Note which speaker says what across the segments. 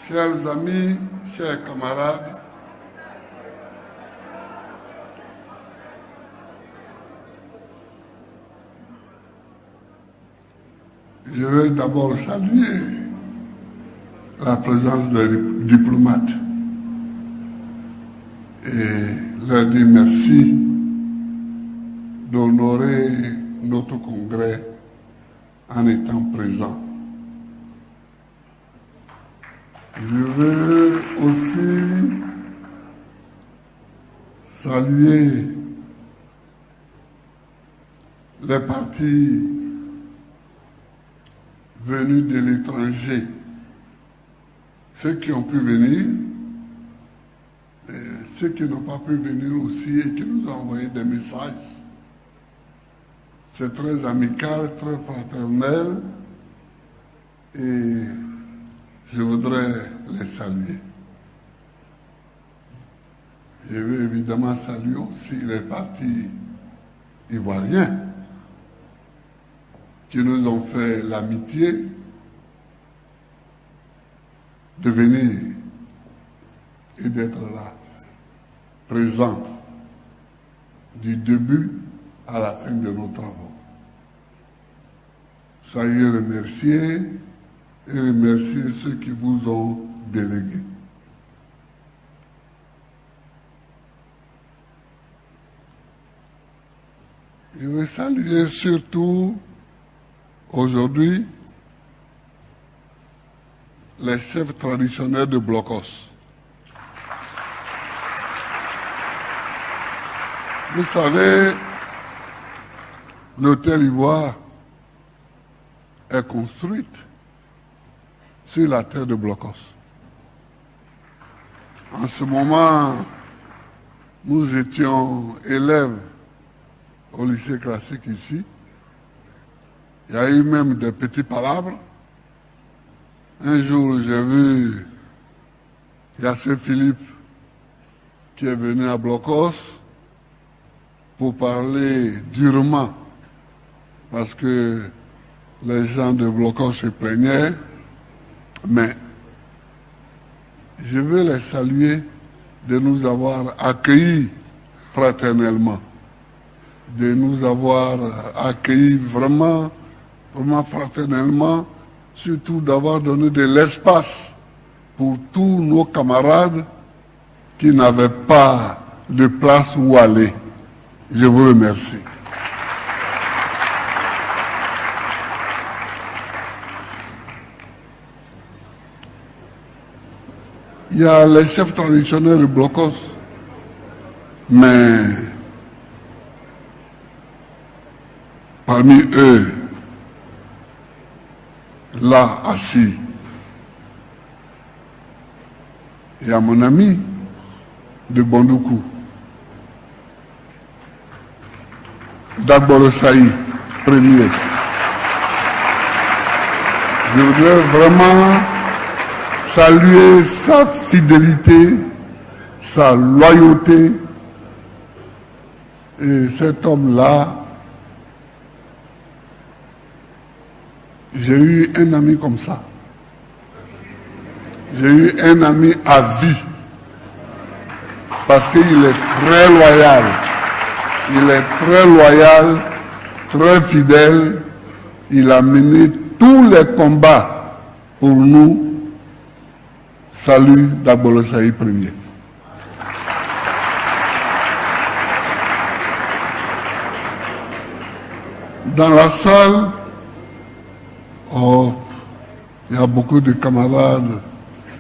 Speaker 1: Chers amis, chers camarades, je vais d'abord saluer la présence des diplomates et leur dire merci d'honorer notre congrès en étant présent. Je veux aussi saluer les partis venus de l'étranger, ceux qui ont pu venir, et ceux qui n'ont pas pu venir aussi et qui nous ont envoyé des messages. C'est très amical, très fraternel et je voudrais les saluer. Je veux évidemment saluer aussi les partis ivoiriens qui nous ont fait l'amitié de venir et d'être là, présents du début à la fin de nos travaux. Soyez remerciés et remercier ceux qui vous ont délégués. Je veux saluer surtout aujourd'hui les chefs traditionnels de Blocos. Vous savez, l'hôtel Ivoire est construite sur la terre de Blocos. En ce moment, nous étions élèves au lycée classique ici. Il y a eu même des petits palabres. Un jour, j'ai vu Yassé Philippe qui est venu à Blocos pour parler durement parce que les gens de Blocos se plaignaient. Mais je veux les saluer de nous avoir accueillis fraternellement, de nous avoir accueillis vraiment fraternellement, surtout d'avoir donné de l'espace pour tous nos camarades qui n'avaient pas de place où aller. Je vous remercie. Il y a les chefs traditionnels de Blocos, mais parmi eux, là, assis, il y a mon ami de Bondoukou, Dagboro Saï, premier. Je voudrais vraiment saluer sa fidélité, sa loyauté. Et cet homme-là, j'ai eu un ami comme ça. J'ai eu un ami à vie. Parce qu'il est très loyal. Il est très loyal, très fidèle. Il a mené tous les combats pour nous. Salut Dagboro Saï premier. Dans la salle, il y a beaucoup de camarades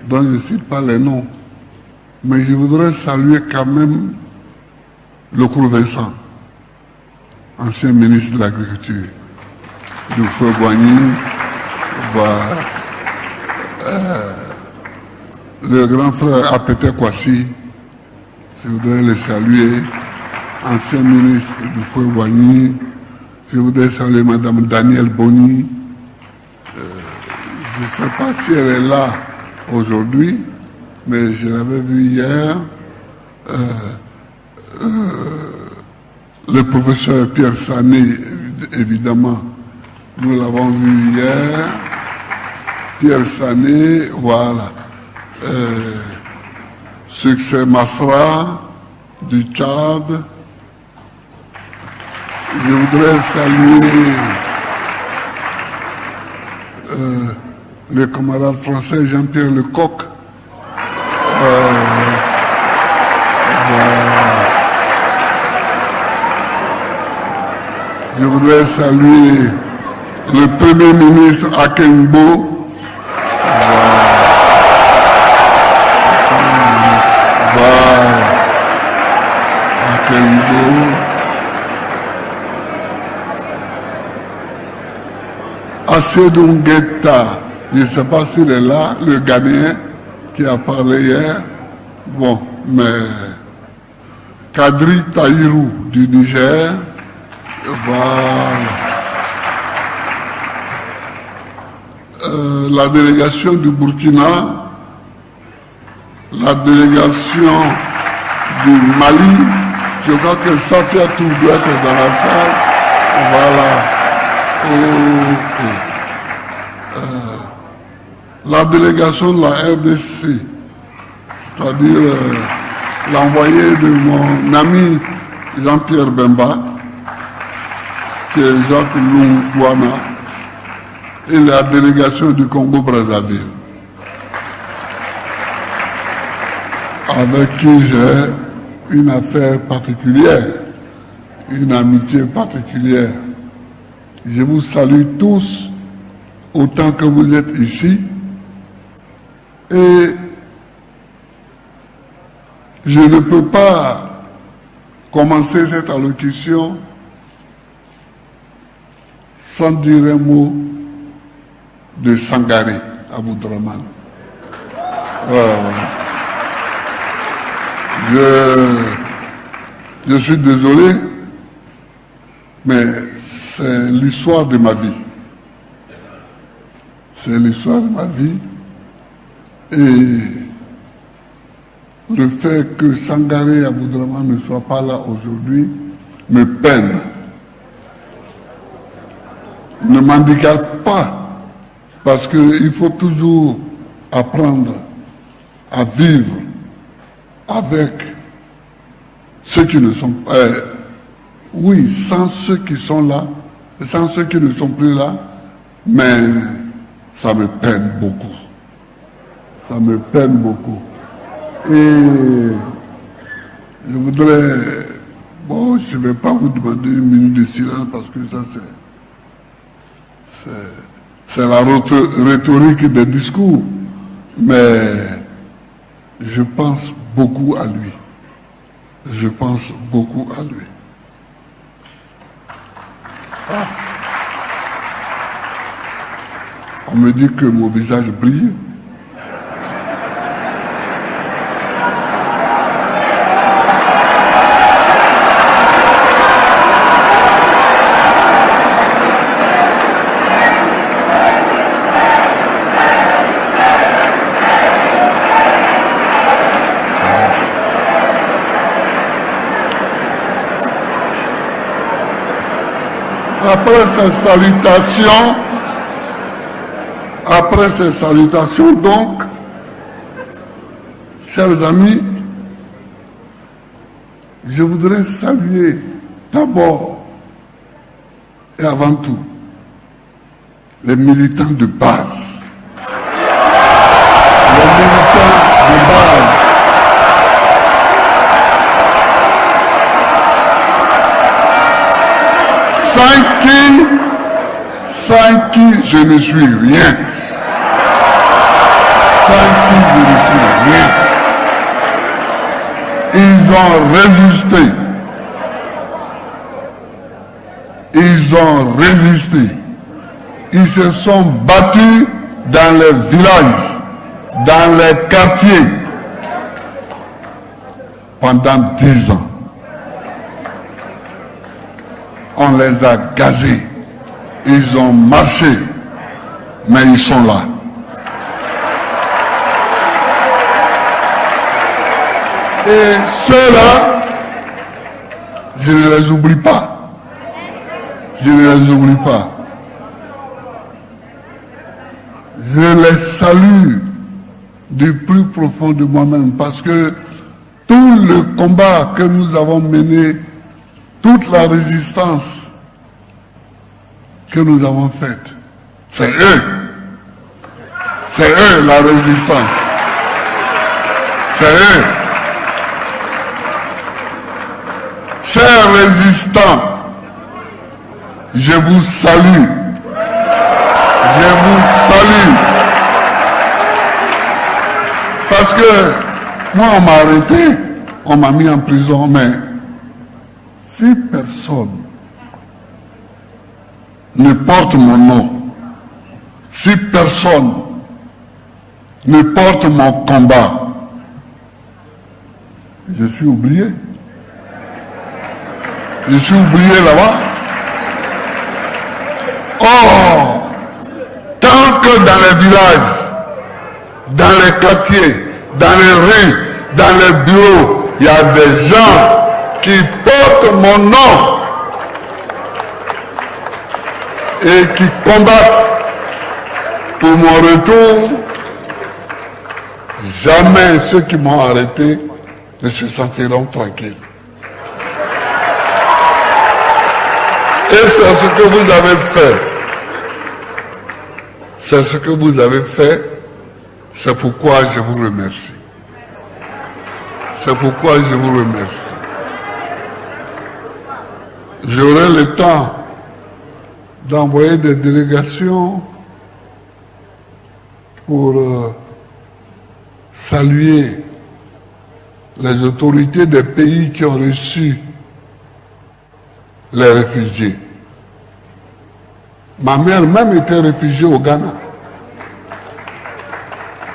Speaker 1: dont je ne cite pas les noms, mais je voudrais saluer quand même le Cour Vincent, ancien ministre de l'Agriculture, du Feu Boigny, le grand frère Apete Kwasi, je voudrais le saluer, ancien ministre du Feu Boigny, je voudrais saluer Madame Danielle Boni. Je ne sais pas si elle est là aujourd'hui, mais je l'avais vue hier. Le professeur Pierre Sané, évidemment, nous l'avons vu hier. Pierre Sané, voilà. Succès Masra du Tchad. Je voudrais saluer le camarade français Jean-Pierre Lecoq. Je voudrais saluer le Premier ministre Akengbo. Akengbo. Assedou Nguetta, je ne sais pas s'il est là, le Ghanéen qui a parlé hier. Bon, mais Kadri Tahirou du Niger. Voilà. La délégation du Burkina, la délégation du Mali, je crois que Safiatou doit être dans la salle. Voilà. La délégation de la RDC, c'est-à-dire l'envoyé de mon ami Jean-Pierre Bemba, qui est Jacques Lungwana, et la délégation du Congo-Brazzaville, avec qui j'ai une affaire particulière, une amitié particulière. Je vous salue tous autant que vous êtes ici et je ne peux pas commencer cette allocution sans dire un mot de Sangaré Aboudraman. Je suis désolé, mais c'est l'histoire de ma vie. C'est l'histoire de ma vie. Et le fait que Sangaré Aboudraman ne soit pas là aujourd'hui me peine. Ne m'handicape pas, parce qu'il faut toujours apprendre à vivre avec ceux qui ne sont pas... oui, sans ceux qui sont là, sans ceux qui ne sont plus là, mais ça me peine beaucoup. Ça me peine beaucoup. Et je voudrais... bon, je ne vais pas vous demander une minute de silence parce que ça c'est la rhétorique des discours, mais je pense beaucoup à lui. Je pense beaucoup à lui. Ah. On me dit que mon visage brille. Après ces salutations, donc, chers amis, je voudrais saluer d'abord et avant tout les militants de base. Les militants de base. Sans qui je ne suis rien. Sans qui je ne suis rien. Ils ont résisté. Ils ont résisté. Ils se sont battus dans les villages, dans les quartiers, pendant 10 ans. On les a gazés. Ils ont marché, mais ils sont là. Et ceux-là, je ne les oublie pas. Je ne les oublie pas. Je les salue du plus profond de moi-même, parce que tout le combat que nous avons mené, toute la résistance que nous avons faite, c'est eux. C'est eux la résistance. C'est eux. Chers résistants, je vous salue. Je vous salue. Parce que moi, on m'a arrêté, on m'a mis en prison, mais si personne ne porte mon nom, si personne ne porte mon combat, je suis oublié. Je suis oublié là-bas. Oh, tant que dans les villages, dans les quartiers, dans les rues, dans les bureaux, il y a des gens qui portent mon nom et qui combattent pour mon retour, jamais ceux qui m'ont arrêté ne se sentiront tranquilles. Et c'est ce que vous avez fait. C'est ce que vous avez fait. C'est pourquoi je vous remercie. C'est pourquoi je vous remercie. J'aurai le temps d'envoyer des délégations pour saluer les autorités des pays qui ont reçu les réfugiés. Ma mère même était réfugiée au Ghana.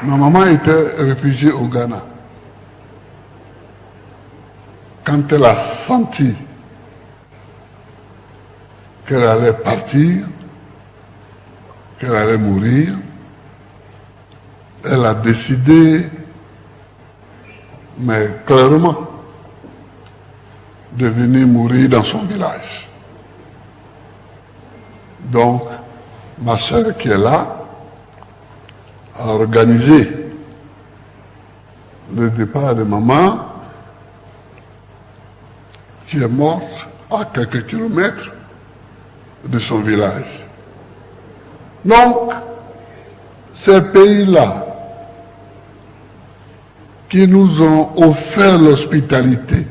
Speaker 1: Ma maman était réfugiée au Ghana. Quand elle a senti qu'elle allait partir, qu'elle allait mourir, elle a décidé, mais clairement, de venir mourir dans son village. Donc, ma soeur qui est là a organisé le départ de maman, qui est morte à quelques kilomètres de son village. Donc, ces pays-là qui nous ont offert l'hospitalité,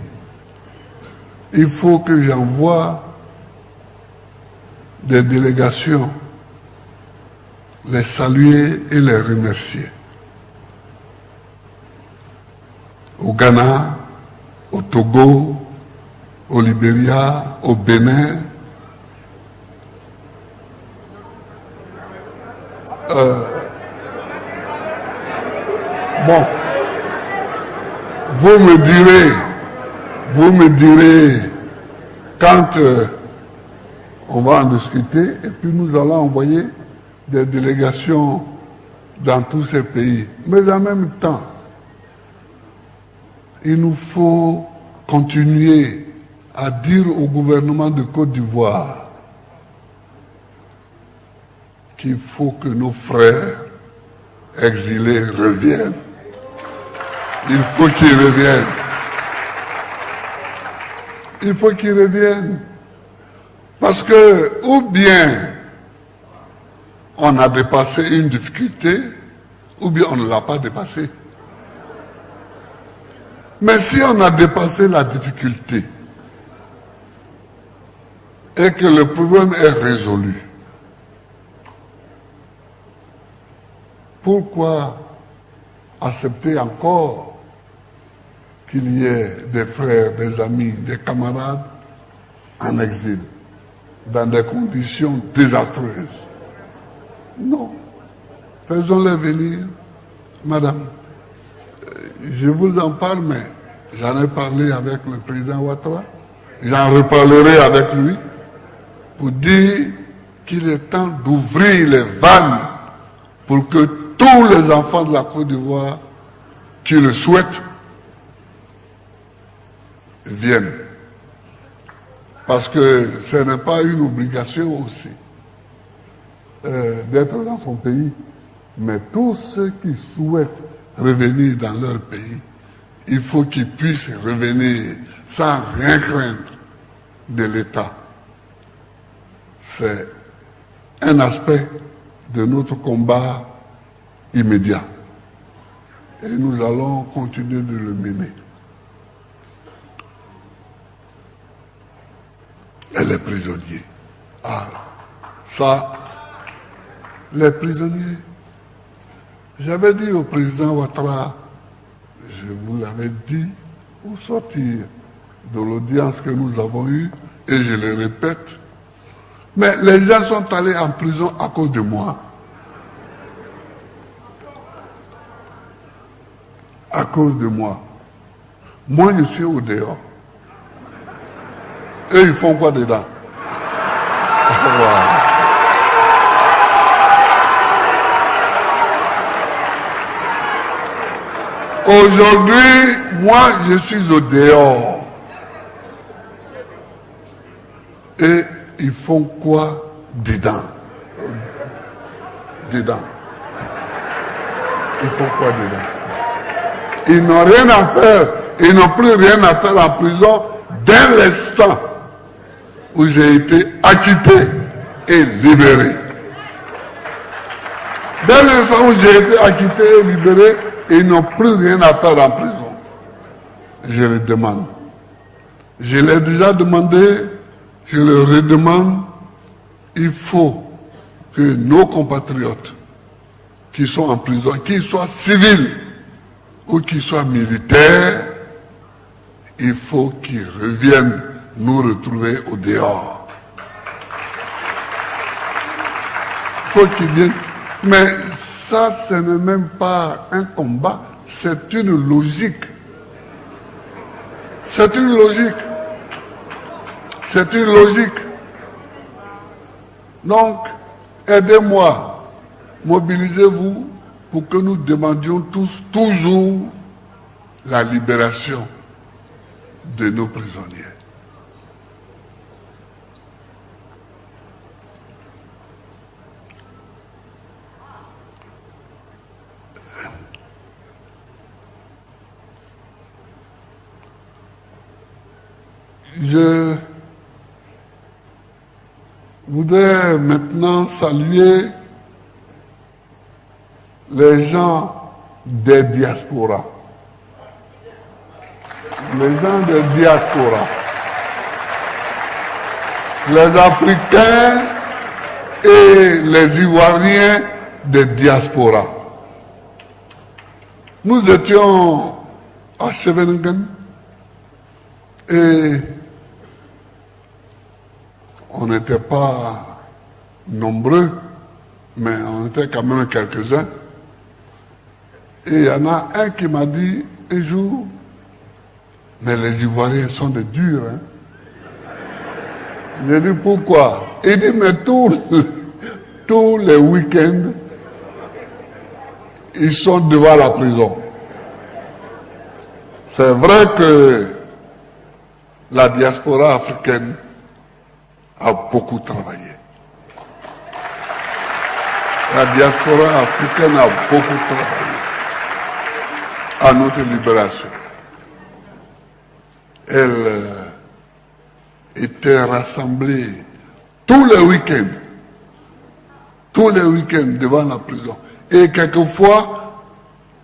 Speaker 1: il faut que j'envoie des délégations, les saluer et les remercier. Au Ghana, au Togo, au Libéria, au Bénin. Bon, vous me direz quand on va en discuter, et puis nous allons envoyer des délégations dans tous ces pays. Mais en même temps, il nous faut continuer à dire au gouvernement de Côte d'Ivoire qu'il faut que nos frères exilés reviennent. Il faut qu'ils reviennent. Il faut qu'ils reviennent. Parce que, ou bien on a dépassé une difficulté, ou bien on ne l'a pas dépassée. Mais si on a dépassé la difficulté et que le problème est résolu, pourquoi accepter encore qu'il y ait des frères, des amis, des camarades en exil, dans des conditions désastreuses? Non. Faisons-les venir. Madame, je vous en parle, mais j'en ai parlé avec le président Ouattara, j'en reparlerai avec lui, pour dire qu'il est temps d'ouvrir les vannes pour que tous les enfants de la Côte d'Ivoire qui le souhaitent viennent. Parce que ce n'est pas une obligation aussi d'être dans son pays, mais tous ceux qui souhaitent revenir dans leur pays, il faut qu'ils puissent revenir sans rien craindre de l'État. C'est un aspect de notre combat immédiat. Et nous allons continuer de le mener. Et les prisonniers. Ah, ça, les prisonniers. J'avais dit au président Ouattara, je vous l'avais dit au sortir de l'audience que nous avons eue, et je le répète, mais les gens sont allés en prison à cause de moi. À cause de moi. Moi, je suis au dehors. Eux, ils font quoi dedans? Voilà. Aujourd'hui, moi, je suis au dehors. Et ils font quoi dedans? Dedans. Ils font quoi dedans? Ils n'ont rien à faire. Ils n'ont plus rien à faire en prison dès l'instant où j'ai été acquitté et libéré. Dès l'instant où j'ai été acquitté et libéré, ils n'ont plus rien à faire en prison. Je le demande. Je l'ai déjà demandé, je le redemande. Il faut que nos compatriotes qui sont en prison, qu'ils soient civils ou qu'ils soient militaires, il faut qu'ils reviennent nous retrouver au dehors. Il faut qu'ils viennent. Mais ça, ce n'est même pas un combat, c'est une logique. C'est une logique. C'est une logique. Donc, aidez-moi, mobilisez-vous pour que nous demandions tous, toujours, la libération de nos prisonniers. Je voudrais maintenant saluer les gens des diasporas. Les gens des diasporas. Les Africains et les Ivoiriens des diasporas. Nous étions à Scheveningen et on n'était pas nombreux, mais on était quand même quelques-uns. Et il y en a un qui m'a dit un jour, mais les Ivoiriens sont des durs. Hein? J'ai dit pourquoi? Il dit, mais tous les week-ends, ils sont devant la prison. C'est vrai que la diaspora africaine a beaucoup travaillé. La diaspora africaine a beaucoup travaillé à notre libération. Elle était rassemblée tous les week-ends devant la prison. Et quelquefois,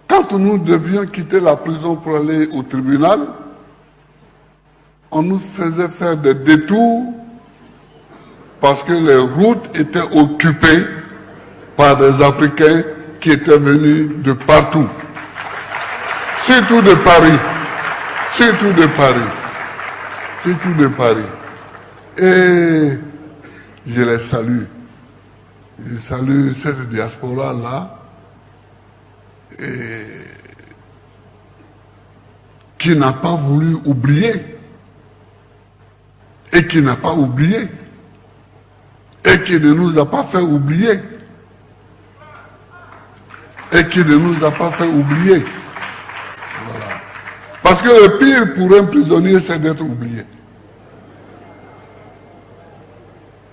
Speaker 1: quand nous devions quitter la prison pour aller au tribunal, on nous faisait faire des détours parce que les routes étaient occupées par des Africains qui étaient venus de partout. Surtout de Paris. Surtout de Paris. Surtout de Paris. Et je les salue. Je salue cette diaspora-là qui n'a pas voulu oublier et qui n'a pas oublié et qui ne nous a pas fait oublier et qui ne nous a pas fait oublier. Voilà. Parce que le pire pour un prisonnier, c'est d'être oublié.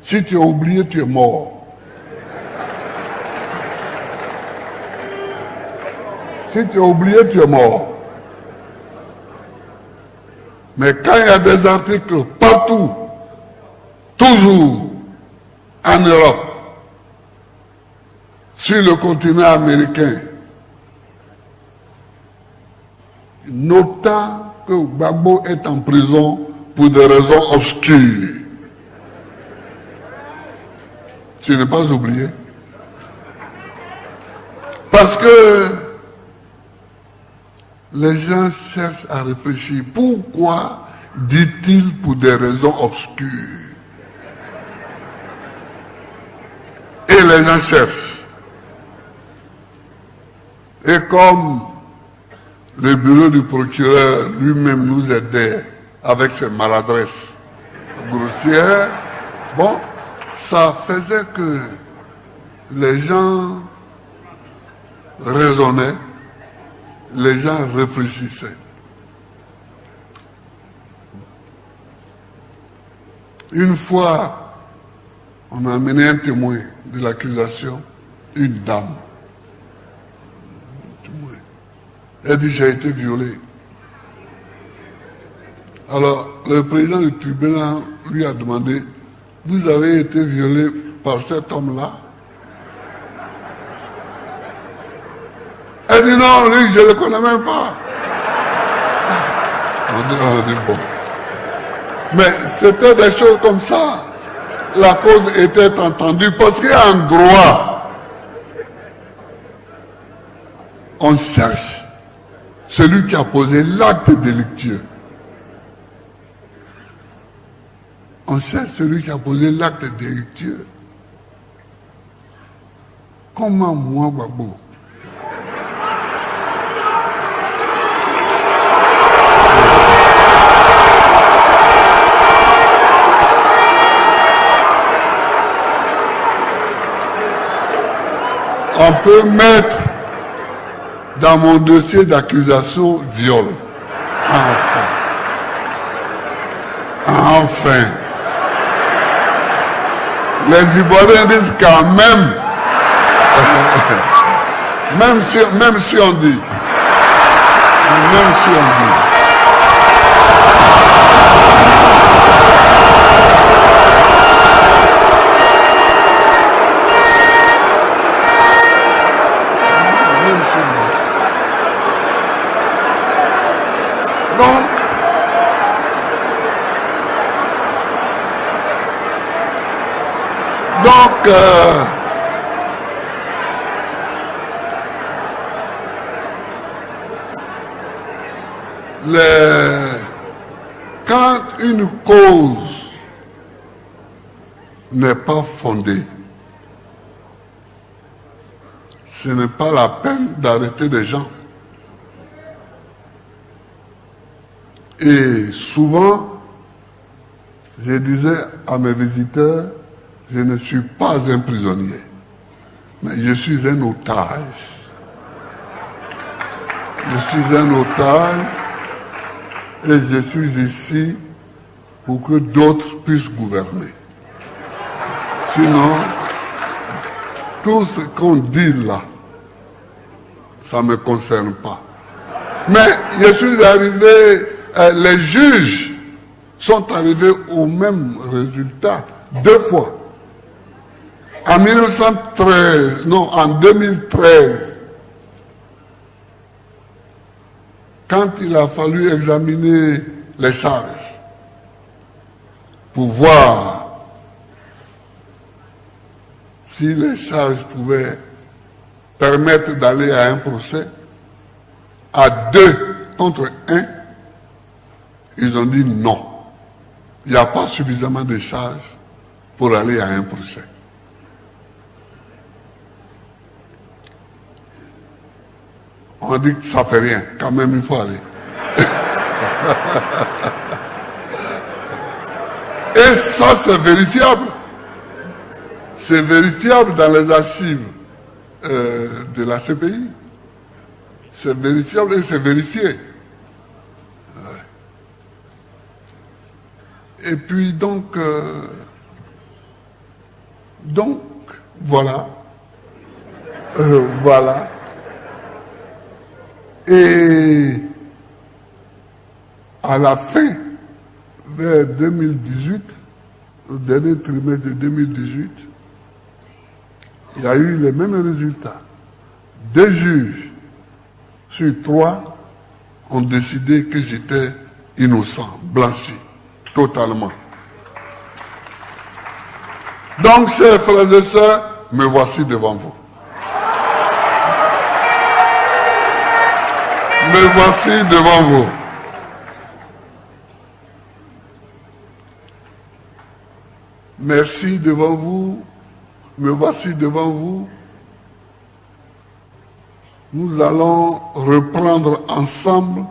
Speaker 1: Si tu es oublié, tu es mort. Si tu as oublié, tu es mort. Mais quand il y a des articles partout, toujours en Europe, sur le continent américain, notant que Gbagbo est en prison pour des raisons obscures, tu n'es pas oublié. Parce que les gens cherchent à réfléchir. Pourquoi dit-il pour des raisons obscures? Et les gens cherchent. Et comme le bureau du procureur lui-même nous aidait avec ses maladresses grossières, bon, ça faisait que les gens raisonnaient, les gens réfléchissaient. Une fois, on a amené un témoin de l'accusation, une dame. Elle dit, j'ai été violée. Alors, le président du tribunal lui a demandé, vous avez été violée par cet homme-là? Elle dit, non, lui, je ne le connais même pas. On dit, bon. Mais c'était des choses comme ça. La cause était entendue parce qu'en droit, on cherche celui qui a posé l'acte délictueux. On cherche celui qui a posé l'acte délictueux. Comment moi, Gbagbo? On peut mettre dans mon dossier d'accusation viol. Enfin. Les Ivoiriens disent quand même, même si on dit, même si on dit. Donc, quand une cause n'est pas fondée, ce n'est pas la peine d'arrêter des gens. Et souvent, je disais à mes visiteurs, je ne suis pas un prisonnier, mais je suis un otage. Je suis un otage et je suis ici pour que d'autres puissent gouverner. Sinon, tout ce qu'on dit là, ça ne me concerne pas. Mais je suis arrivé, les juges sont arrivés au même résultat 2 fois. En 1913, non, en 2013, quand il a fallu examiner les charges pour voir si les charges pouvaient permettre d'aller à un procès, à 2 contre 1, ils ont dit non. Il n'y a pas suffisamment de charges pour aller à un procès. On dit que ça ne fait rien, quand même il faut aller. Et ça c'est vérifiable. C'est vérifiable dans les archives de la CPI. C'est vérifiable et c'est vérifié. Et puis donc voilà. Voilà. Et à la fin, vers 2018, au dernier trimestre de 2018, il y a eu les mêmes résultats. 2 juges sur 3 ont décidé que j'étais innocent, blanchi, totalement. Donc, chers frères et sœurs, me voici devant vous. Me voici devant vous. Merci devant vous. Me voici devant vous. Nous allons reprendre ensemble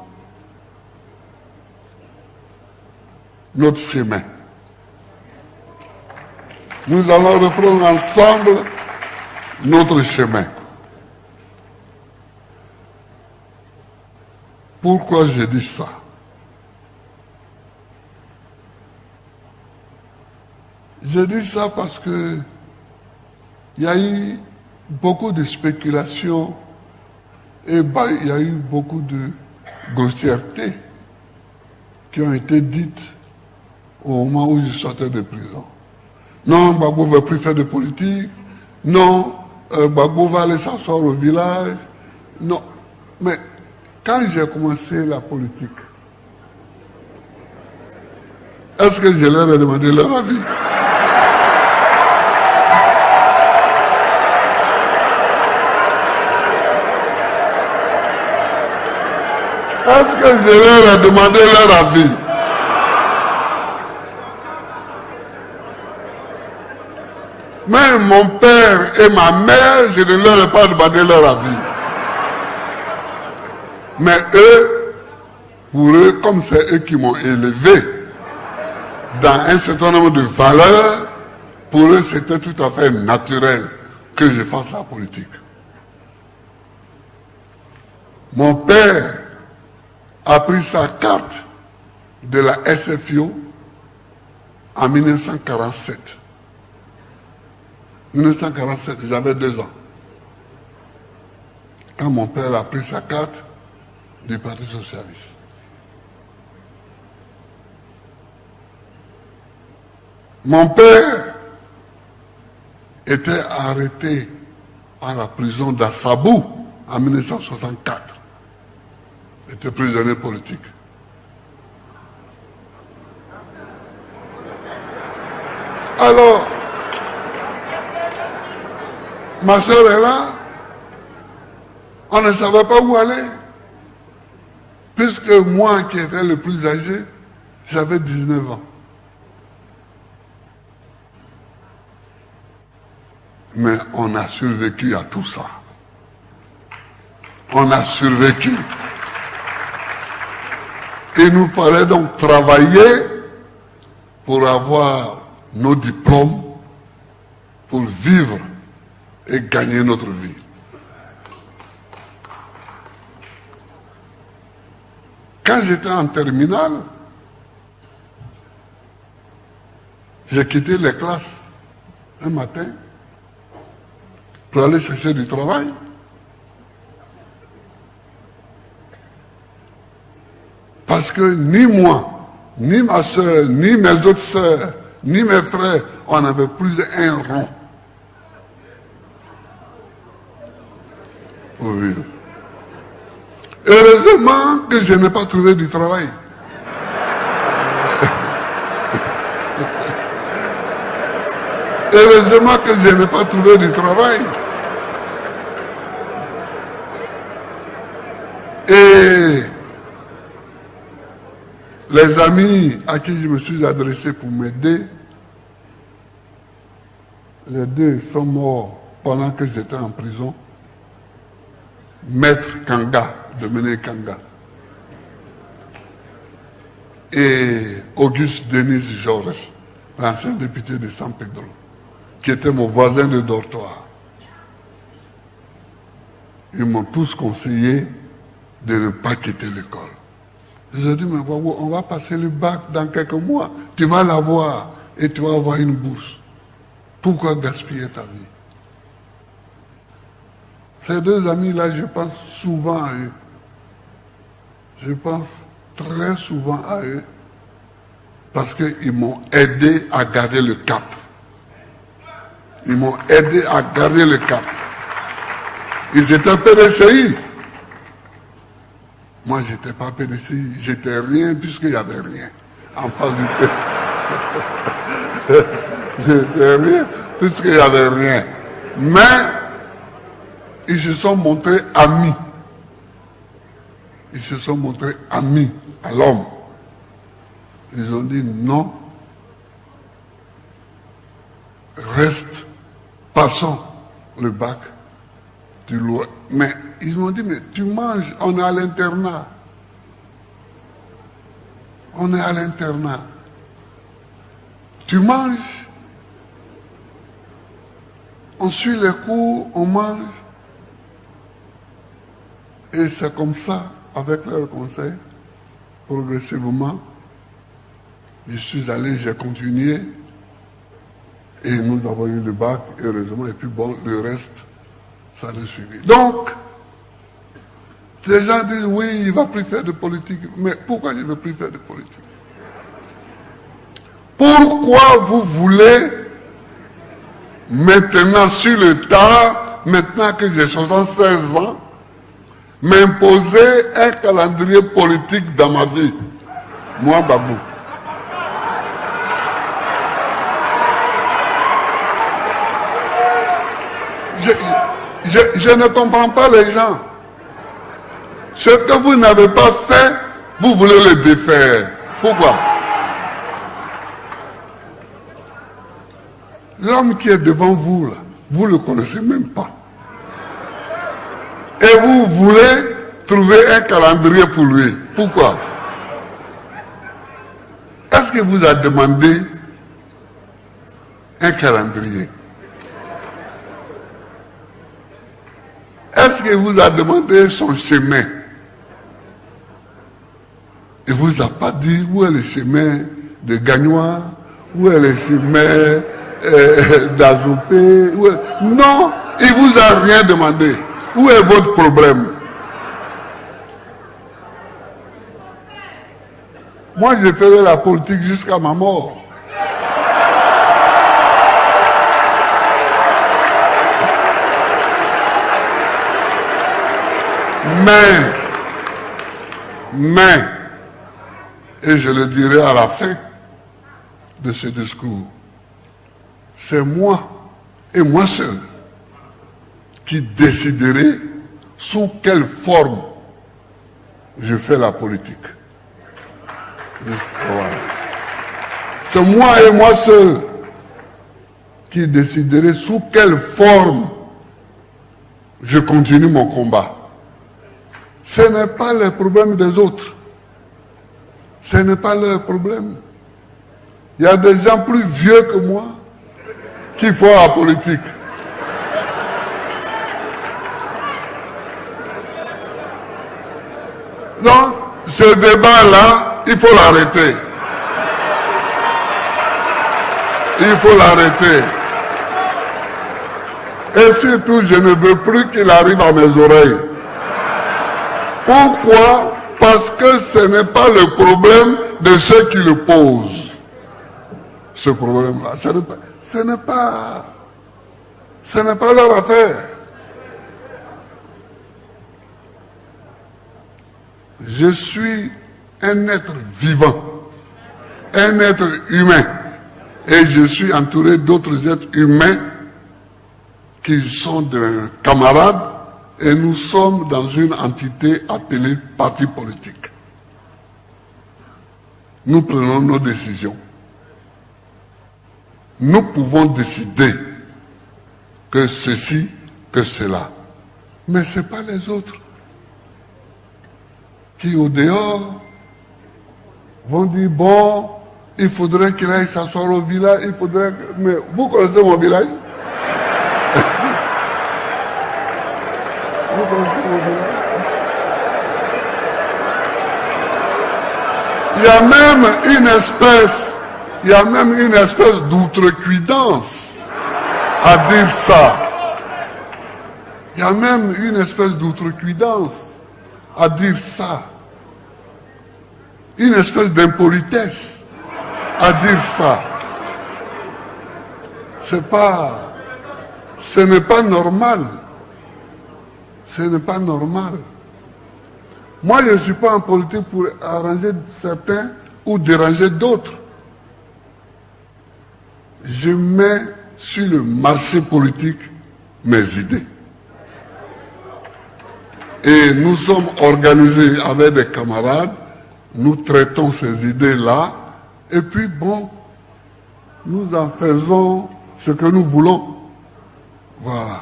Speaker 1: notre chemin. Nous allons reprendre ensemble notre chemin. Pourquoi je dis ça? Je dis ça parce que il y a eu beaucoup de spéculations et il y a eu beaucoup de grossièretés qui ont été dites au moment où je sortais de prison. Non, Gbagbo ne veut plus faire de politique. Non, Gbagbo va aller s'asseoir au village. Non, mais quand j'ai commencé la politique, est-ce que je leur ai demandé leur avis? Est-ce que je leur ai demandé leur avis? Même mon père et ma mère, je ne leur ai pas demandé leur avis. Mais eux, pour eux, comme c'est eux qui m'ont élevé dans un certain nombre de valeurs, pour eux, c'était tout à fait naturel que je fasse la politique. Mon père a pris sa carte de la SFIO en 1947. 1947, j'avais 2 ans. Quand mon père a pris sa carte du Parti socialiste. Mon père était arrêté à la prison d'Assabou en 1964. Il était prisonnier politique. Alors, ma soeur est là, on ne savait pas où aller. Puisque moi qui étais le plus âgé, j'avais 19 ans. Mais on a survécu à tout ça. On a survécu. Il nous fallait donc travailler pour avoir nos diplômes, pour vivre et gagner notre vie. Quand j'étais en terminale, j'ai quitté les classes un matin pour aller chercher du travail. Parce que ni moi, ni ma soeur, ni mes autres soeurs, ni mes frères, on n'avait plus un rond pour vivre. Heureusement que je n'ai pas trouvé du travail. Heureusement que je n'ai pas trouvé du travail. Et les amis à qui je me suis adressé pour m'aider, les 2 sont morts pendant que j'étais en prison. Maître Kanga, Dominique Kanga, et Auguste Denis Georges, l'ancien député de San Pedro, qui était mon voisin de dortoir. Ils m'ont tous conseillé de ne pas quitter l'école. J'ai dit, mais on va passer le bac dans quelques mois, tu vas l'avoir et tu vas avoir une bourse. Pourquoi gaspiller ta vie? Ces 2 amis-là, je pense souvent à eux. Je pense très souvent à eux parce qu'ils m'ont aidé à garder le cap. Ils m'ont aidé à garder le cap. Ils étaient PDCI. Moi, je n'étais pas PDCI. J'étais rien puisqu'il n'y avait rien en face du PDCI. J'étais rien puisqu'il n'y avait rien. Mais ils se sont montrés amis. Ils se sont montrés amis à l'homme. Ils ont dit non, reste, passons le bac, tu l'auras. Mais ils m'ont dit, mais tu manges, on est à l'internat. On est à l'internat. Tu manges, on suit les cours, on mange. Et c'est comme ça, avec leur conseil, progressivement, je suis allé, j'ai continué, et nous avons eu le bac, heureusement, et puis bon, le reste, ça nous suivi. Donc, les gens disent, oui, il ne va plus faire de politique. Mais pourquoi il ne veut plus faire de politique? Pourquoi vous voulez, maintenant, sur le tas, maintenant que j'ai 76 ans, m'imposer un calendrier politique dans ma vie? Moi, Babou. Je ne comprends pas les gens. Ce que vous n'avez pas fait, vous voulez le défaire. Pourquoi? L'homme qui est devant vous, là, vous ne le connaissez même pas. Et vous voulez trouver un calendrier pour lui. Pourquoi? Est-ce qu'il vous a demandé un calendrier? Est-ce qu'il vous a demandé son chemin? Il ne vous a pas dit où est le chemin de Gagnois, où est le chemin d'Azoupé. Non, il ne vous a rien demandé. Où est votre problème? Moi, je ferai la politique jusqu'à ma mort. Mais, et je le dirai à la fin de ce discours, c'est moi et moi seul qui déciderai sous quelle forme je fais la politique. C'est moi et moi seul qui déciderai sous quelle forme je continue mon combat. Ce n'est pas le problème des autres. Ce n'est pas leur problème. Il y a des gens plus vieux que moi qui font la politique. Donc, ce débat-là, il faut l'arrêter. Il faut l'arrêter. Et surtout, je ne veux plus qu'il arrive à mes oreilles. Pourquoi? Parce que ce n'est pas le problème de ceux qui le posent. Ce problème-là, ce n'est pas leur affaire. Je suis un être vivant, un être humain, et je suis entouré d'autres êtres humains qui sont des camarades, et nous sommes dans une entité appelée parti politique. Nous prenons nos décisions. Nous pouvons décider que ceci, que cela. Mais ce n'est pas les autres qui, au dehors, vont dire, bon, il faudrait qu'il aille s'asseoir au village, il faudrait que... Mais vous connaissez mon village? Vous connaissez mon village? Il y a même une espèce d'outrecuidance à dire ça. Il y a même une espèce d'outrecuidance à dire ça. une espèce d'impolitesse à dire ça. Ce n'est pas normal. Ce n'est pas normal. Moi, je ne suis pas en politique pour arranger certains ou déranger d'autres. Je mets sur le marché politique mes idées. Et nous sommes organisés avec des camarades, nous traitons ces idées-là, et puis bon, nous en faisons ce que nous voulons. Voilà.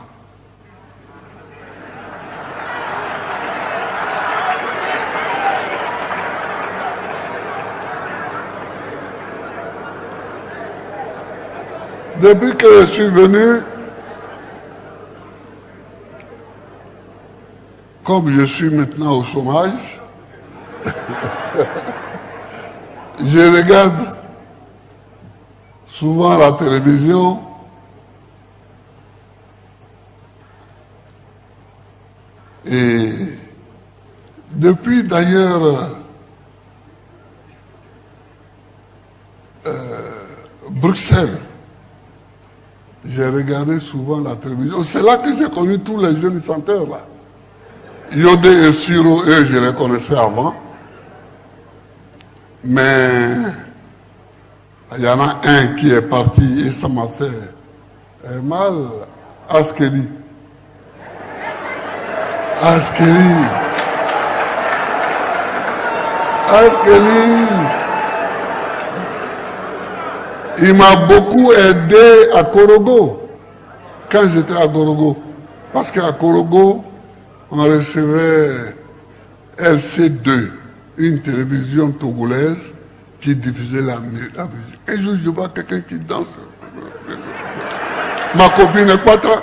Speaker 1: Depuis que je suis venu, comme je suis maintenant au chômage, je regarde souvent la télévision et depuis d'ailleurs Bruxelles, j'ai regardé souvent la télévision. C'est là que j'ai connu tous les jeunes chanteurs là. Yodé et Siro, eux, je les connaissais avant. Mais il y en a un qui est parti et ça m'a fait mal. Askeli. Askeli. Askeli. Il m'a beaucoup aidé à Korogo, quand j'étais à Korogo. Parce qu'à Korogo, on recevait LC2, une télévision togolaise qui diffusait la musique. Un jour, je vois quelqu'un qui danse. Ma copine est bata.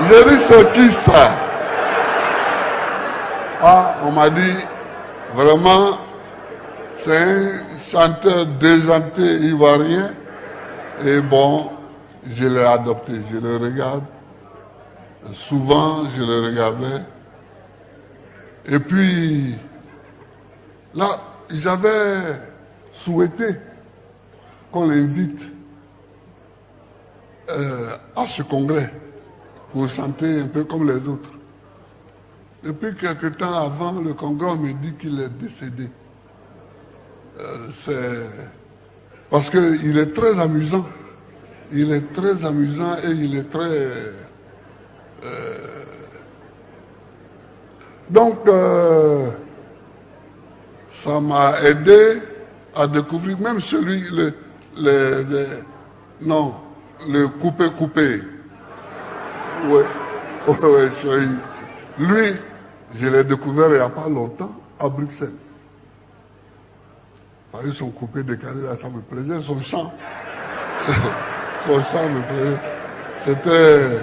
Speaker 1: J'ai dit, c'est qui ça? Ah, on m'a dit, vraiment, c'est un chanteur déjanté ivoirien. Et bon, je l'ai adopté, je le regarde. Souvent, je le regardais. Et puis, là, j'avais souhaité qu'on l'invite à ce congrès pour chanter un peu comme les autres. Et puis, quelque temps avant, le congrès me dit qu'il est décédé. C'est parce qu'il est très amusant. Il est très amusant et il est très... Donc, ça m'a aidé à découvrir même celui, le coupé. Oui, lui, je l'ai découvert il n'y a pas longtemps à Bruxelles. Avec son coupé décalé, là, ça me plaisait, son chant. Son chant me plaisait. C'était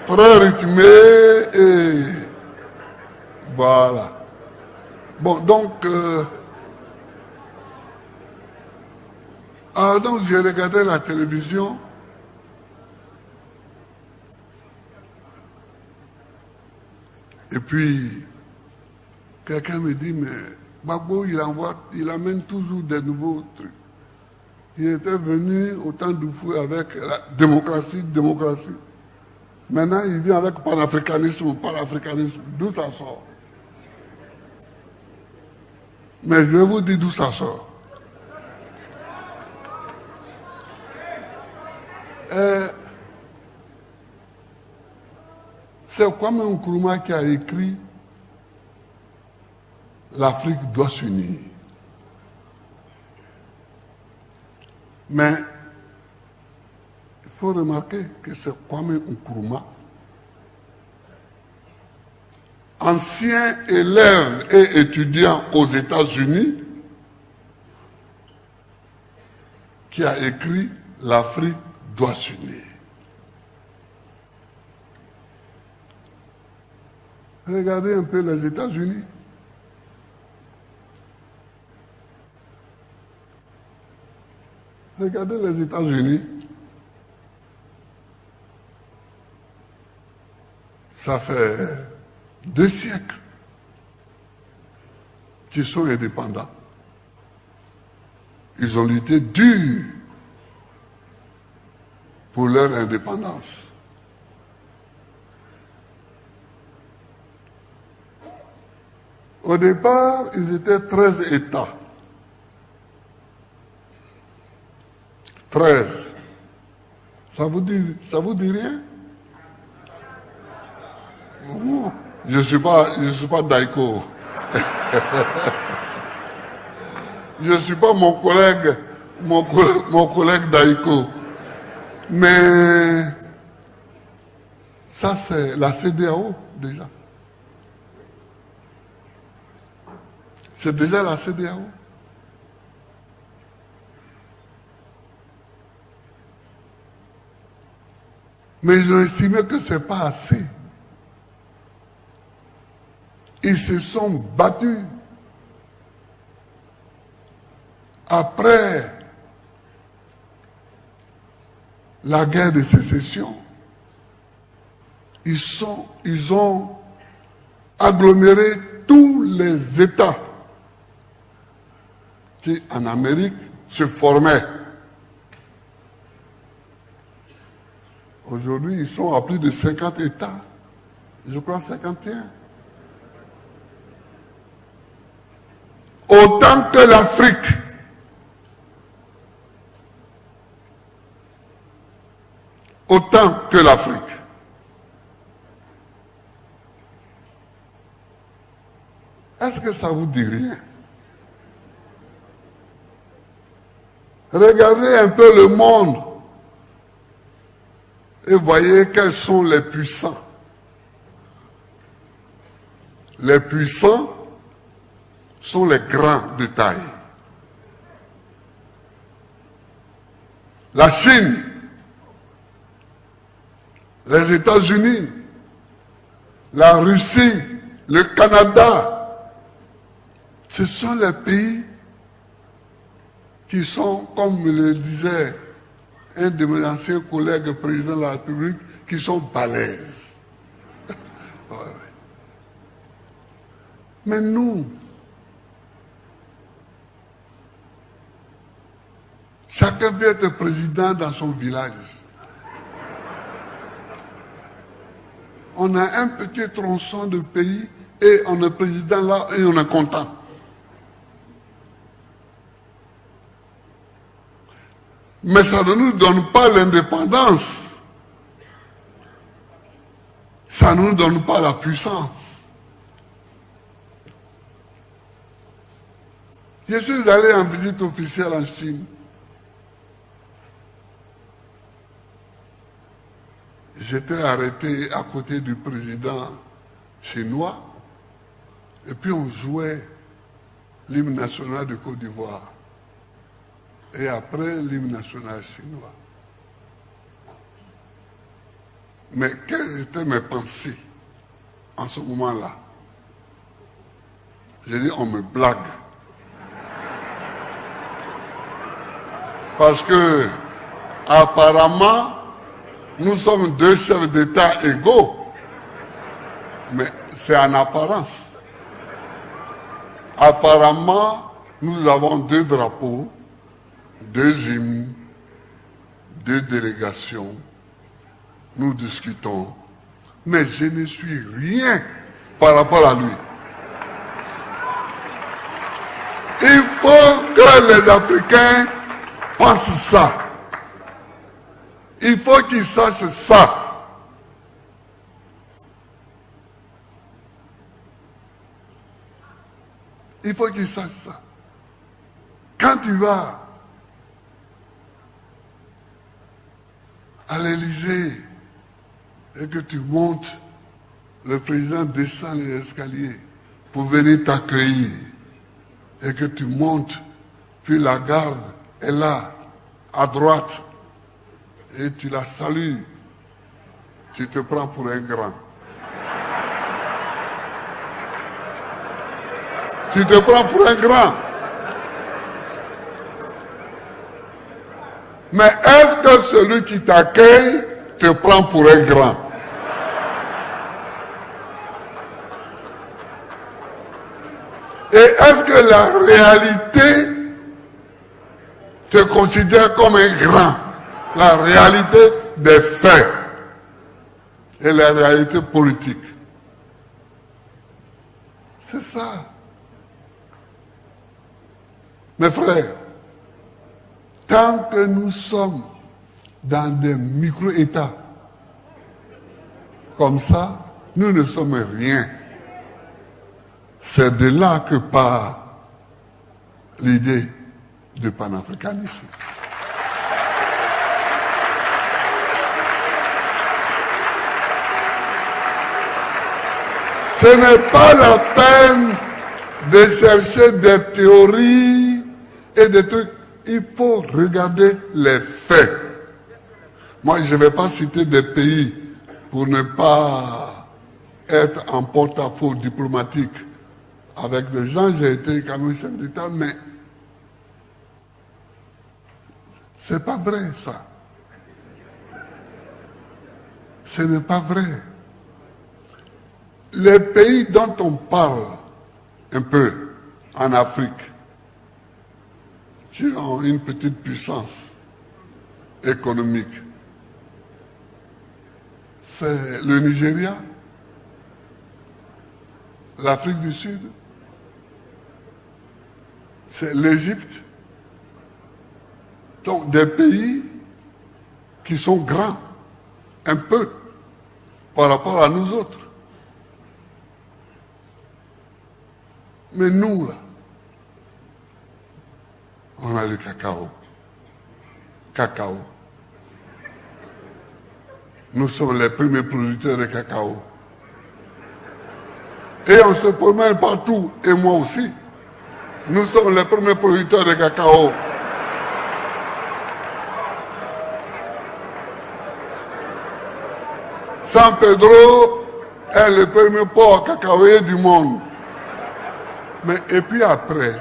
Speaker 1: très rythmé et voilà. Bon, donc j'ai regardé la télévision. Et puis, quelqu'un me dit, mais Gbagbo, il amène toujours des nouveaux trucs. Il était venu au temps d'Oufou avec la démocratie. Maintenant, il vient avec panafricanisme, d'où ça sort? Mais je vais vous dire d'où ça sort. C'est Kwame Nkrumah qui a écrit l'Afrique doit s'unir. Mais il faut remarquer que c'est Kwame Nkrumah, ancien élève et étudiant aux États-Unis, qui a écrit l'Afrique doit s'unir. Regardez un peu les États-Unis. Regardez les États-Unis. Ça fait 2 siècles qu'ils sont indépendants. Ils ont lutté dur pour leur indépendance. Au départ, ils étaient 13 États. 13. Ça vous dit rien? Non, je suis pas Daiko. Je ne suis pas mon collègue Daiko. Mais ça, c'est la CEDEAO déjà. C'est déjà la CEDEAO. Mais ils ont estimé que ce n'est pas assez. Ils se sont battus. Après la guerre de sécession, ils ont aggloméré tous les États qui, en Amérique, se formaient. Aujourd'hui, ils sont à plus de 50 États. Je crois 51. Autant que l'Afrique. Autant que l'Afrique. Est-ce que ça vous dit rien? Regardez un peu le monde et voyez quels sont les puissants. Les puissants sont les grands de taille. La Chine, les États-Unis, la Russie, le Canada, ce sont les pays qui sont, comme le disait un de mes anciens collègues président de la République, qui sont balèzes. Ouais. Mais nous, chacun veut être président dans son village. On a un petit tronçon de pays et on est président là et on est content. Mais ça ne nous donne pas l'indépendance. Ça ne nous donne pas la puissance. Je suis allé en visite officielle en Chine. J'étais arrêté à côté du président chinois et puis on jouait l'hymne national de Côte d'Ivoire et après l'hymne national chinois. Mais quelles étaient mes pensées en ce moment-là? J'ai dit, on me blague. Parce que apparemment, nous sommes 2 chefs d'État égaux, mais c'est en apparence. Apparemment, nous avons 2 drapeaux, 2 hymnes, 2 délégations. Nous discutons, mais je ne suis rien par rapport à lui. Il faut que les Africains pensent ça. Il faut qu'ils sachent ça. Il faut qu'ils sachent ça. Quand tu vas à l'Élysée et que tu montes, le président descend les escaliers pour venir t'accueillir et que tu montes, puis la garde est là, à droite, et tu la salues, tu te prends pour un grand. Tu te prends pour un grand. Mais est-ce que celui qui t'accueille te prend pour un grand? Et est-ce que la réalité te considère comme un grand? La réalité des faits et la réalité politique. C'est ça. Mes frères, tant que nous sommes dans des micro-États comme ça, nous ne sommes rien. C'est de là que part l'idée du panafricanisme. Ce n'est pas la peine de chercher des théories et des trucs. Il faut regarder les faits. Moi, je ne vais pas citer des pays pour ne pas être en porte-à-faux diplomatique avec des gens. J'ai été quand même chef d'État, mais c'est pas vrai ça. Ce n'est pas vrai. Les pays dont on parle un peu en Afrique, qui ont une petite puissance économique, c'est le Nigeria, l'Afrique du Sud, c'est l'Égypte. Donc des pays qui sont grands, un peu, par rapport à nous autres. Mais nous, là, on a le cacao. Cacao. Nous sommes les premiers producteurs de cacao. Et on se promène partout, et moi aussi. Nous sommes les premiers producteurs de cacao. San Pedro est le premier port cacaoyer du monde. Mais et puis après,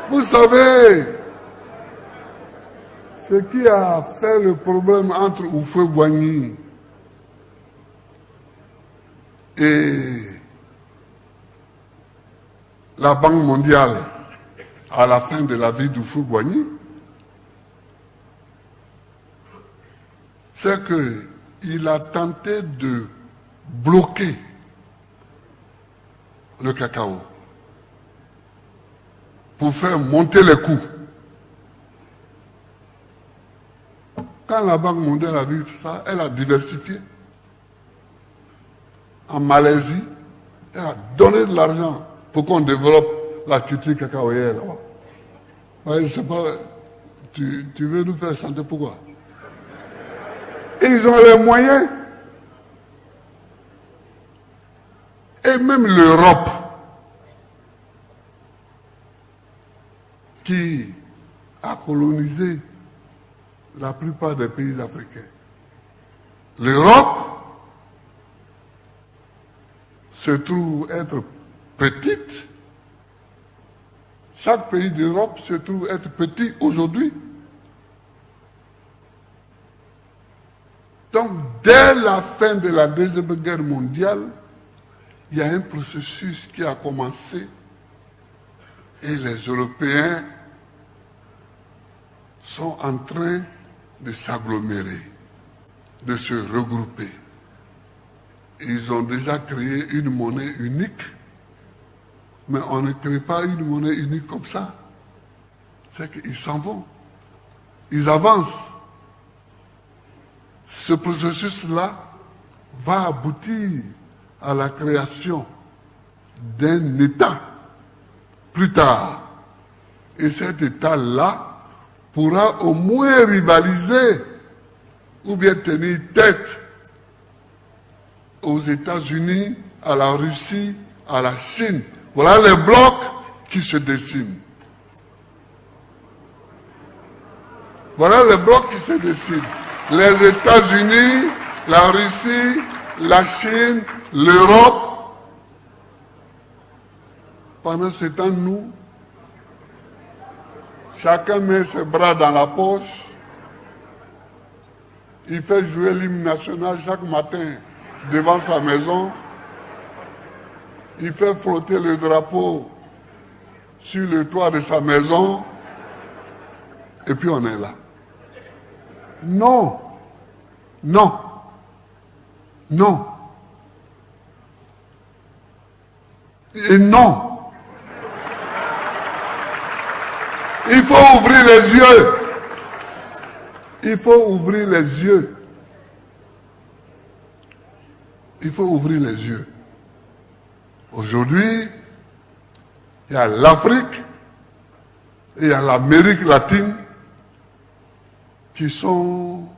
Speaker 1: vous savez, ce qui a fait le problème entre Houphouët-Boigny et la Banque mondiale à la fin de la vie d'Houphouët-Boigny, c'est qu'il a tenté de bloquer le cacao pour faire monter les coûts. Quand la Banque mondiale a vu ça, elle a diversifié. En Malaisie, elle a donné de l'argent pour qu'on développe la culture cacaoyère là-bas. Ouais, c'est pas, tu veux nous faire chanter pourquoi? Et ils ont les moyens. Et même l'Europe, qui a colonisé la plupart des pays africains. L'Europe se trouve être petite. Chaque pays d'Europe se trouve être petit aujourd'hui. Donc, dès la fin de la Deuxième Guerre mondiale, il y a un processus qui a commencé et les Européens sont en train de s'agglomérer, de se regrouper. Ils ont déjà créé une monnaie unique, mais on ne crée pas une monnaie unique comme ça. C'est qu'ils s'en vont, ils avancent. Ce processus-là va aboutir à la création d'un État plus tard. Et cet État-là pourra au moins rivaliser ou bien tenir tête aux États-Unis, à la Russie, à la Chine. Voilà les blocs qui se dessinent. Voilà le bloc qui se décide. Les États-Unis, la Russie, la Chine, l'Europe. Pendant ce temps, nous, chacun met ses bras dans la poche. Il fait jouer l'hymne national chaque matin devant sa maison. Il fait flotter le drapeau sur le toit de sa maison. Et puis on est là. Non. Non. Non. Et non. Il faut ouvrir les yeux. Il faut ouvrir les yeux. Il faut ouvrir les yeux. Aujourd'hui, il y a l'Afrique et il y a l'Amérique latine qui sont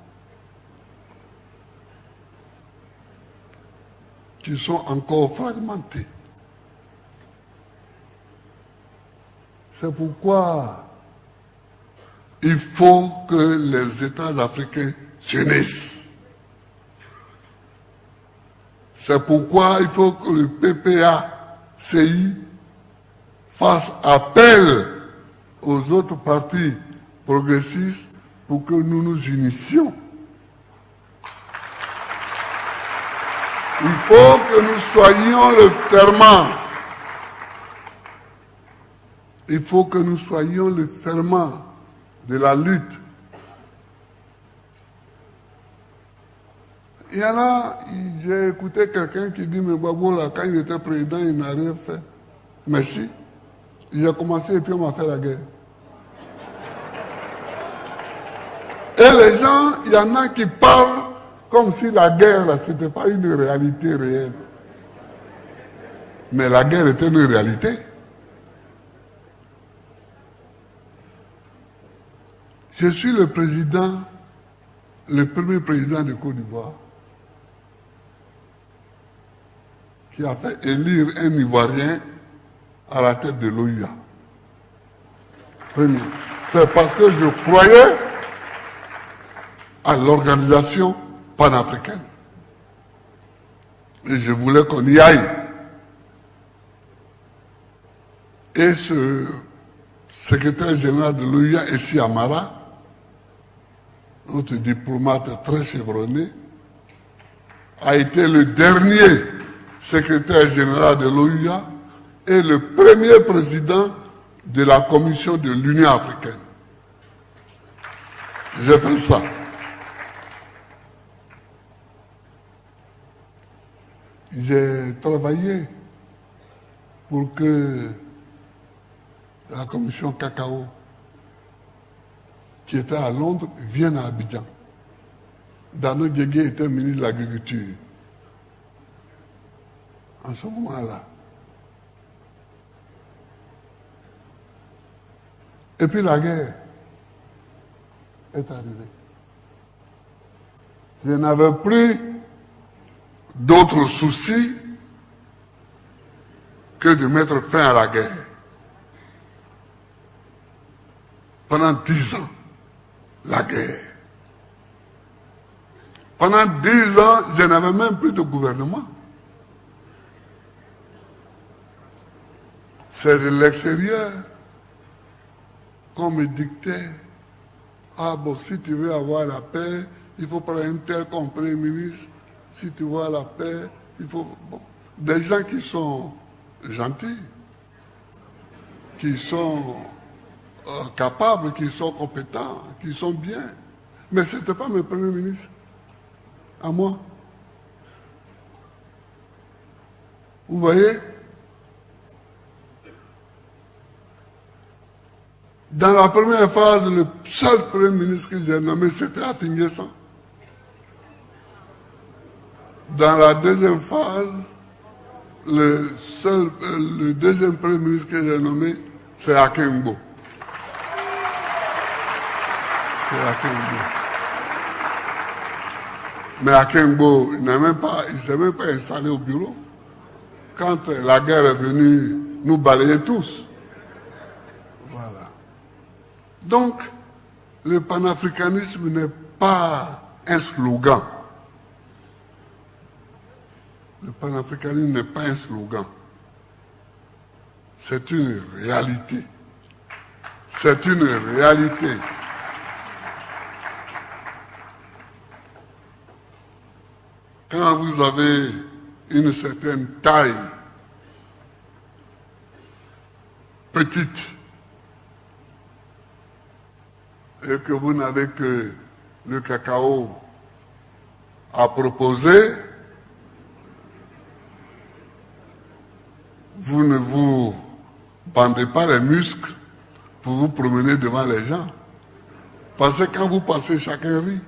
Speaker 1: encore fragmentés. C'est pourquoi il faut que les États africains s'unissent. C'est pourquoi il faut que le PPACI fasse appel aux autres partis progressistes pour que nous nous unissions. Il faut que nous soyons le ferment. Il faut que nous soyons le ferment de la lutte. Il y en a, j'ai écouté quelqu'un qui dit, mais Gbagbo, là, quand il était président, il n'a rien fait. Mais si, il a commencé et puis on m'a fait la guerre. Et les gens, il y en a qui parlent comme si la guerre, là, ce n'était pas une réalité réelle. Mais la guerre était une réalité. Je suis le président, le premier président de Côte d'Ivoire qui a fait élire un Ivoirien à la tête de l'OUA. Premier. C'est parce que je croyais à l'organisation panafricaine. Et je voulais qu'on y aille. Et ce secrétaire général de l'OUA, Essi Amara, notre diplomate très chevronné, a été le dernier secrétaire général de l'OUA et le premier président de la commission de l'Union africaine. J'ai fait ça. J'ai travaillé pour que la commission cacao, qui était à Londres, vienne à Abidjan. Dano Diégué était ministre de l'Agriculture. En ce moment-là. Et puis la guerre est arrivée. Je n'avais plus d'autres soucis que de mettre fin à la guerre. Pendant 10 ans, la guerre. Pendant 10 ans, je n'avais même plus de gouvernement. C'est de l'extérieur qu'on me dictait, ah bon, si tu veux avoir la paix, il faut prendre un tel comme premier ministre. Si tu veux la paix, il faut... Bon, des gens qui sont gentils, qui sont capables, qui sont compétents, qui sont bien. Mais ce n'était pas mes premiers ministres. À moi. Vous voyez? Dans la première phase, le seul premier ministre que j'ai nommé, c'était Afinguessan. Dans la deuxième phase, le deuxième premier ministre que j'ai nommé, c'est Akengbo. C'est Akengbo. Mais Akengbo, il ne s'est même pas installé au bureau. Quand la guerre est venue nous balayer tous. Voilà. Donc, Le panafricanisme n'est pas un slogan. Le panafricanisme n'est pas un slogan. C'est une réalité. C'est une réalité. Quand vous avez une certaine taille petite et que vous n'avez que le cacao à proposer, vous ne vous bandez pas les muscles pour vous promener devant les gens. Parce que quand vous passez, chacun rit.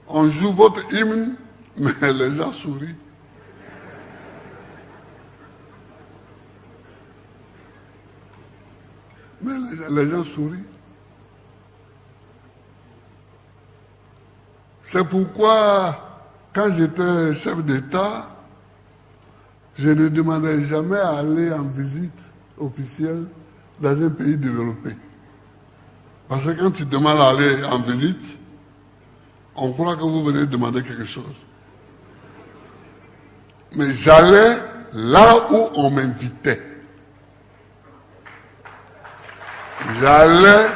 Speaker 1: On joue votre hymne, mais les gens sourient. Mais les gens sourient. C'est pourquoi, quand j'étais chef d'État, je ne demandais jamais à aller en visite officielle dans un pays développé. Parce que quand tu demandes à aller en visite, on croit que vous venez demander quelque chose. Mais j'allais là où on m'invitait. J'allais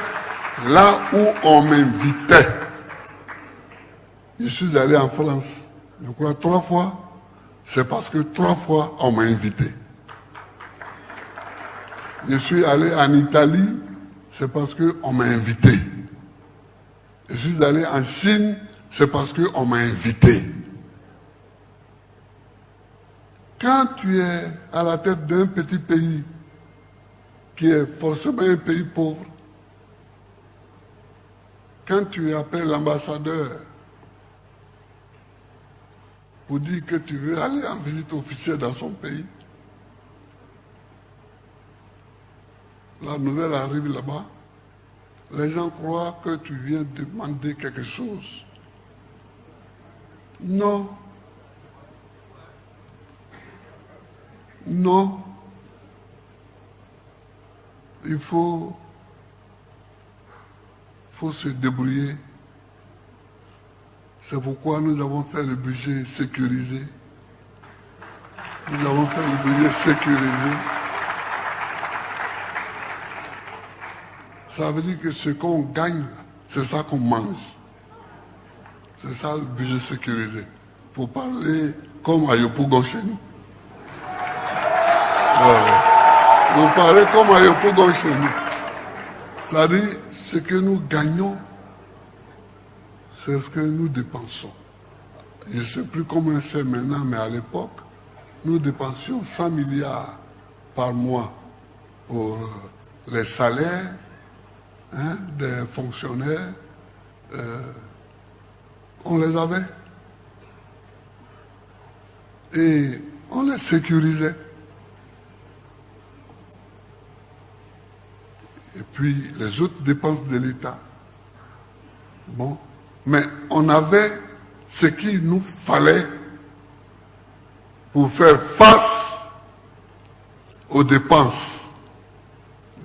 Speaker 1: là où on m'invitait. Je suis allé en France, je crois 3 fois. C'est parce que 3 fois on m'a invité. Je suis allé en Italie, c'est parce qu'on m'a invité. Je suis allé en Chine, c'est parce qu'on m'a invité. Quand tu es à la tête d'un petit pays, qui est forcément un pays pauvre, quand tu appelles l'ambassadeur pour dire que tu veux aller en visite officielle dans son pays, la nouvelle arrive là-bas, les gens croient que tu viens demander quelque chose. Non. Non. Il faut se débrouiller. C'est pourquoi nous avons fait le budget sécurisé. Nous avons fait le budget sécurisé. Ça veut dire que ce qu'on gagne, c'est ça qu'on mange. C'est ça le budget sécurisé. Il faut parler comme à Yopougon chez nous. Vous parlez comme à Yopougon chez nous. C'est-à-dire, ce que nous gagnons, c'est ce que nous dépensons. Je ne sais plus comment c'est maintenant, mais à l'époque, nous dépensions 100 milliards par mois pour les salaires des fonctionnaires. On les avait. Et on les sécurisait. Et puis les autres dépenses de l'État. Bon. Mais on avait ce qu'il nous fallait pour faire face aux dépenses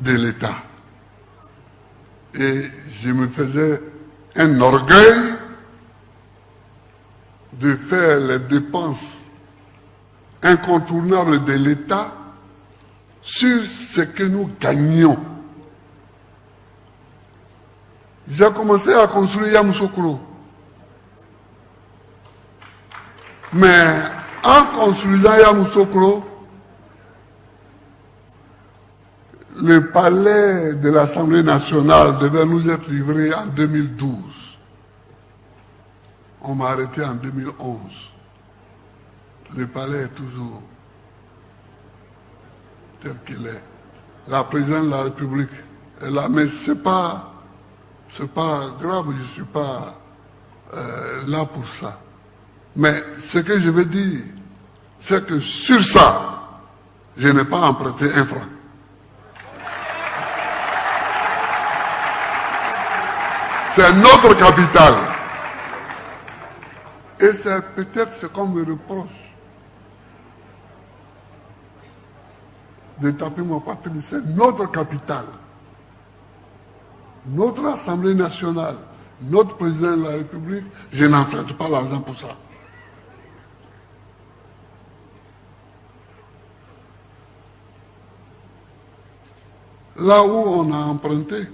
Speaker 1: de l'État. Et je me faisais un orgueil de faire les dépenses incontournables de l'État sur ce que nous gagnions. J'ai commencé à construire Yamoussoukro. Mais en construisant Yamoussoukro, le palais de l'Assemblée nationale devait nous être livré en 2012. On m'a arrêté en 2011. Le palais est toujours tel qu'il est. La présidente de la République est là, mais c'est pas grave, je ne suis pas là pour ça. Mais ce que je veux dire, c'est que sur ça, je n'ai pas emprunté un franc. C'est notre capital. Et c'est peut-être ce qu'on me reproche de taper mon patrie. C'est notre capital. notre Assemblée nationale, notre président de la République, je n'emprunte pas l'argent pour ça. Là où on a emprunté,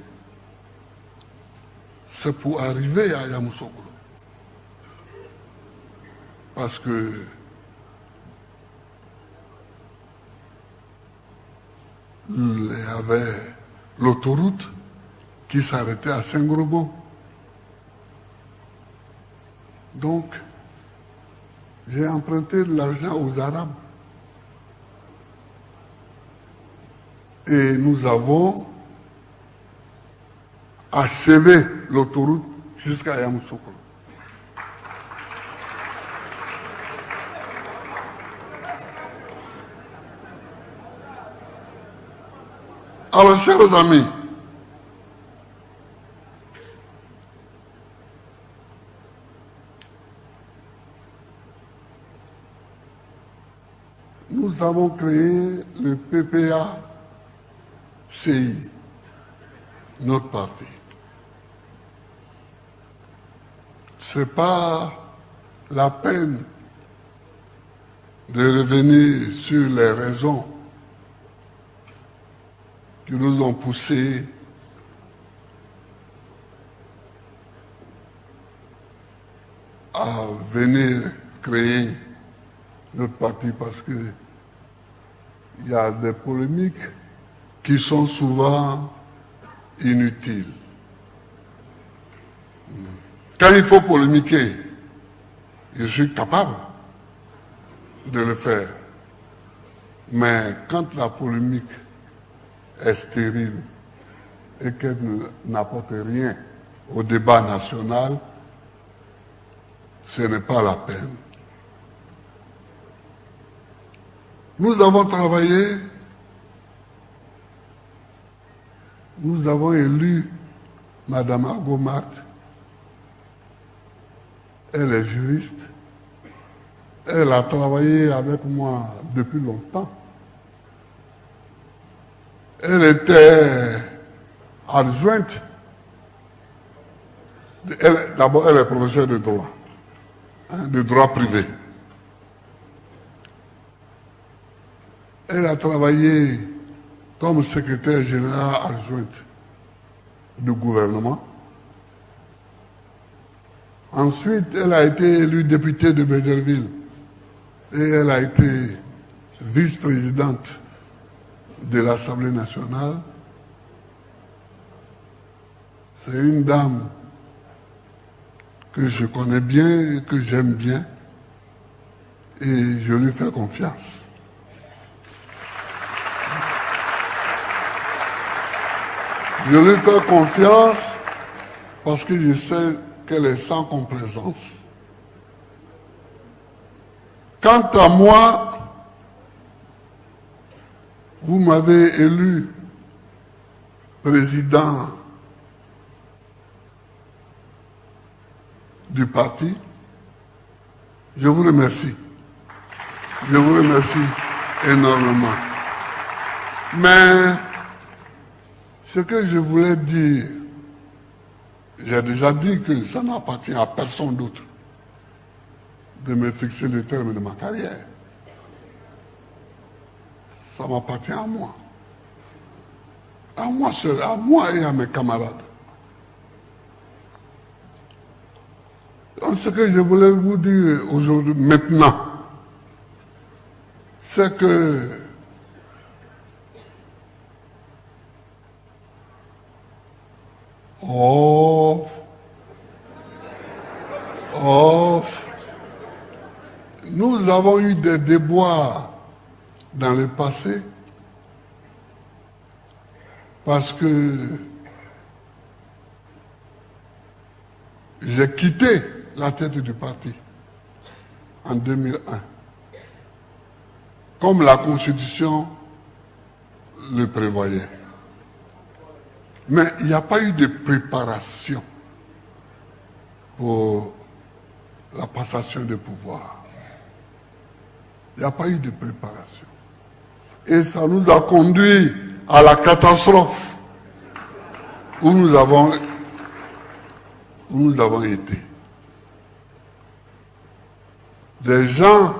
Speaker 1: c'est pour arriver à Yamoussoukro. Parce que il y avait l'autoroute qui s'arrêtait à Saint-Grobo. Donc, j'ai emprunté de l'argent aux Arabes. Et nous avons achevé l'autoroute jusqu'à Yamoussoukro. Alors, chers amis, nous avons créé le PPA-CI, notre parti. Ce n'est pas la peine de revenir sur les raisons qui nous ont poussés à venir créer notre parti, parce que il y a des polémiques qui sont souvent inutiles. Quand il faut polémiquer, je suis capable de le faire. Mais quand la polémique est stérile et qu'elle n'apporte rien au débat national, ce n'est pas la peine. Nous avons travaillé, nous avons élu Madame Agomat, elle est juriste, elle a travaillé avec moi depuis longtemps. Elle était adjointe. D'abord, elle est professeure de droit, de droit privé. Elle a travaillé comme secrétaire générale adjointe du gouvernement. Ensuite, elle a été élue députée de Béderville et elle a été vice-présidente de l'Assemblée nationale. C'est une dame que je connais bien, que j'aime bien, et je lui fais confiance. Je lui fais confiance parce que je sais qu'elle est sans complaisance. Quant à moi, vous m'avez élu président du parti. Je vous remercie. Je vous remercie énormément. Mais ce que je voulais dire, j'ai déjà dit que ça n'appartient à personne d'autre de me fixer le terme de ma carrière. Ça m'appartient à moi. À moi seul, à moi et à mes camarades. Donc ce que je voulais vous dire aujourd'hui, maintenant, c'est que nous avons eu des déboires dans le passé parce que j'ai quitté la tête du parti en 2001, comme la Constitution le prévoyait. Mais il n'y a pas eu de préparation pour la passation de pouvoir. Il n'y a pas eu de préparation. Et ça nous a conduit à la catastrophe. où nous avons été. Des gens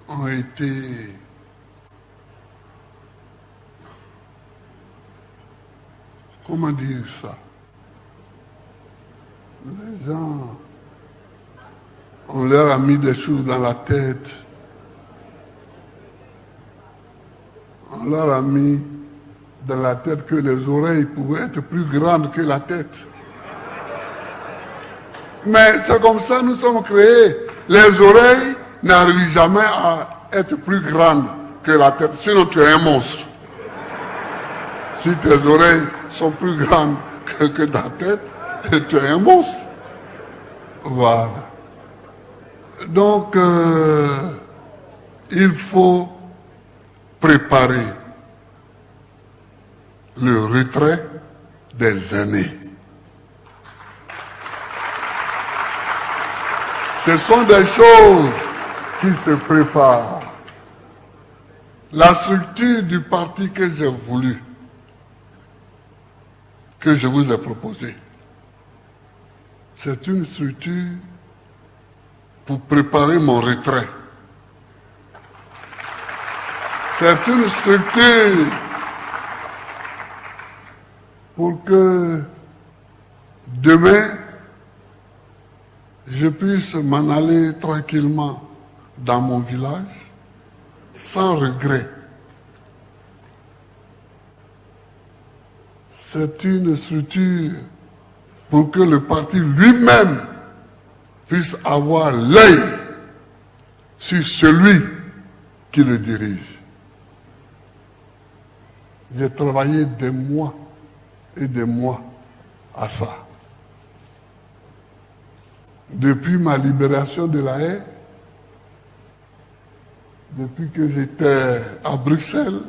Speaker 1: ont été comment dire ça? Les gens, on leur a mis des choses dans la tête. On leur a mis dans la tête que les oreilles pouvaient être plus grandes que la tête. Mais c'est comme ça nous sommes créés. Les oreilles n'arrivent jamais à être plus grandes que la tête. Sinon tu es un monstre. Si tes oreilles sont plus grandes que ta tête, tu es un monstre. Voilà. Donc, il faut préparer le retrait des aînés. Ce sont des choses qui se préparent. La structure du parti que j'ai voulu, que je vous ai proposée, c'est une structure pour préparer mon retrait. C'est une structure pour que demain, je puisse m'en aller tranquillement dans mon village, sans regret. C'est une structure pour que le parti lui-même puisse avoir l'œil sur celui qui le dirige. J'ai travaillé des mois et des mois à ça. Depuis ma libération de la haie, depuis que j'étais à Bruxelles,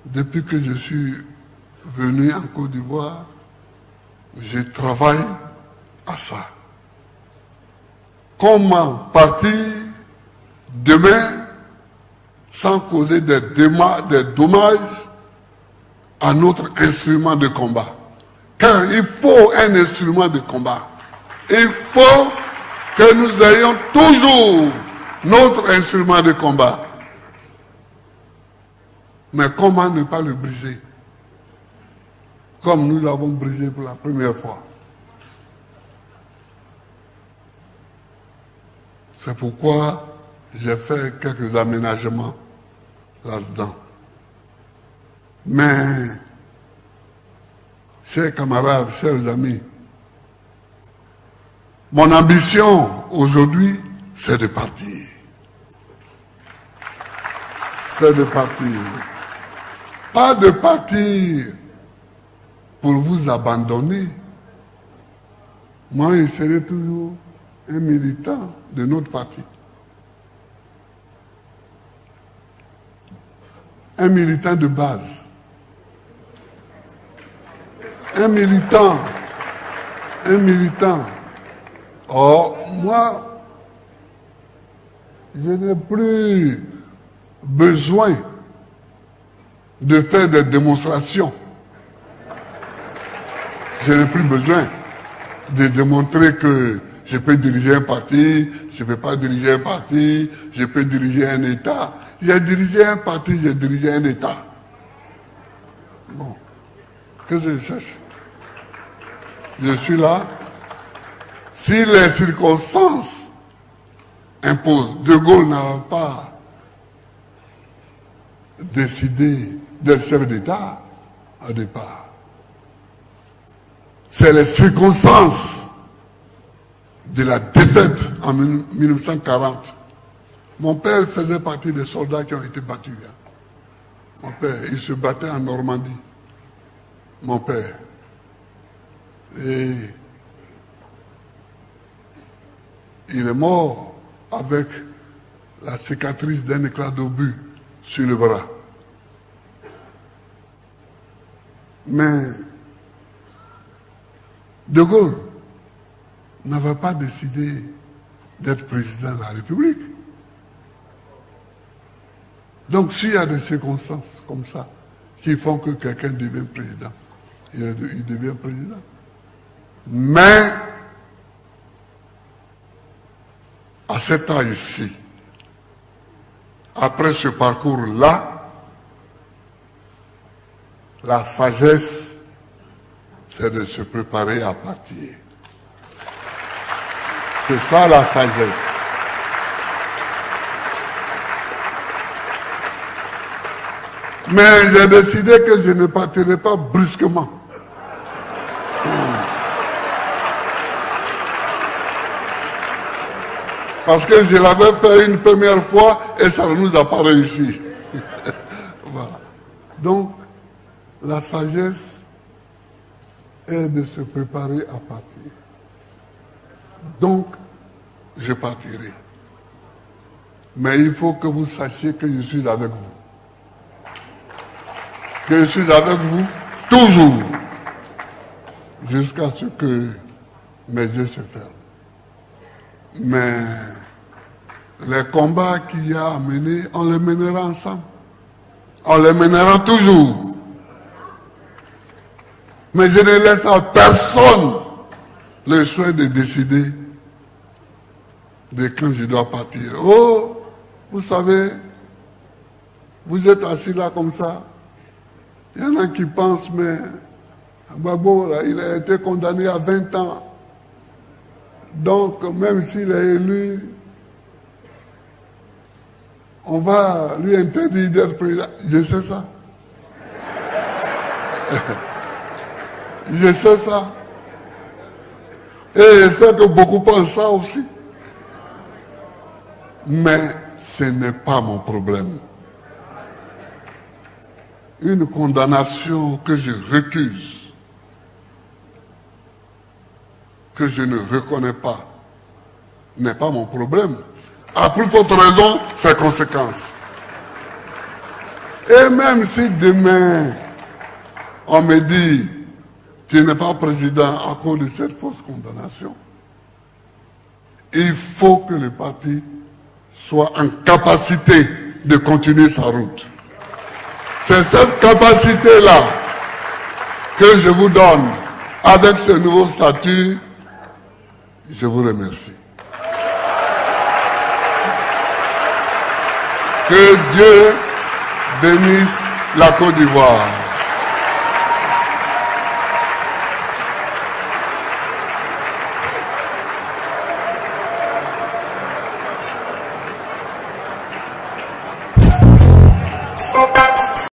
Speaker 1: depuis que je suis venu en Côte d'Ivoire, je travaille à ça. Comment partir demain sans causer des dommages à notre instrument de combat? Car il faut un instrument de combat. Il faut que nous ayons toujours notre instrument de combat. Mais comment ne pas le briser? Comme nous l'avons brisé pour la première fois. C'est pourquoi j'ai fait quelques aménagements là-dedans. Mais, chers camarades, chers amis, mon ambition aujourd'hui, c'est de partir. C'est de partir. Pas de partir pour vous abandonner. Moi, je serai toujours un militant de notre parti. Un militant de base. Un militant. Or, moi, je n'ai plus besoin de faire des démonstrations. Je n'ai plus besoin de démontrer que je peux diriger un parti, je ne peux pas diriger un parti, je peux diriger un État. J'ai dirigé un parti, j'ai dirigé un État. Bon, qu'est-ce que je cherche? Je suis là. Si les circonstances imposent, De Gaulle n'a pas décidé d'être chef d'État au départ. C'est les circonstances de la défaite en 1940. Mon père faisait partie des soldats qui ont été battus. Mon père, il se battait en Normandie. Mon père. Et il est mort avec la cicatrice d'un éclat d'obus sur le bras. Mais De Gaulle n'avait pas décidé d'être président de la République. Donc s'il y a des circonstances comme ça qui font que quelqu'un devient président, il devient président. Mais à cet âge-ci, après ce parcours-là, la sagesse, c'est de se préparer à partir. C'est ça la sagesse. Mais j'ai décidé que je ne partirai pas brusquement. Parce que je l'avais fait une première fois et ça ne nous a pas réussi. Voilà. Donc, la sagesse est de se préparer à partir. Donc, je partirai. Mais il faut que vous sachiez que je suis avec vous. Que je suis avec vous toujours. Jusqu'à ce que mes yeux se ferment. Mais les combats qu'il y a à mener, on les mènera ensemble. On les mènera toujours. Mais je ne laisse à personne le soin de décider de quand je dois partir. Oh, vous savez, vous êtes assis là comme ça. Il y en a qui pensent, mais Gbagbo, il a été condamné à 20 ans. Donc, même s'il est élu, on va lui interdire d'être président. Je sais ça. Je sais ça. Et j'espère que beaucoup pensent ça aussi. Mais ce n'est pas mon problème. Une condamnation que je récuse, que je ne reconnais pas, n'est pas mon problème. À plus forte raison, ses conséquences. Et même si demain, on me dit, tu n'es pas président à cause de cette fausse condamnation, il faut que le parti soit en capacité de continuer sa route. C'est cette capacité-là que je vous donne avec ce nouveau statut. Je vous remercie. Que Dieu bénisse la Côte d'Ivoire.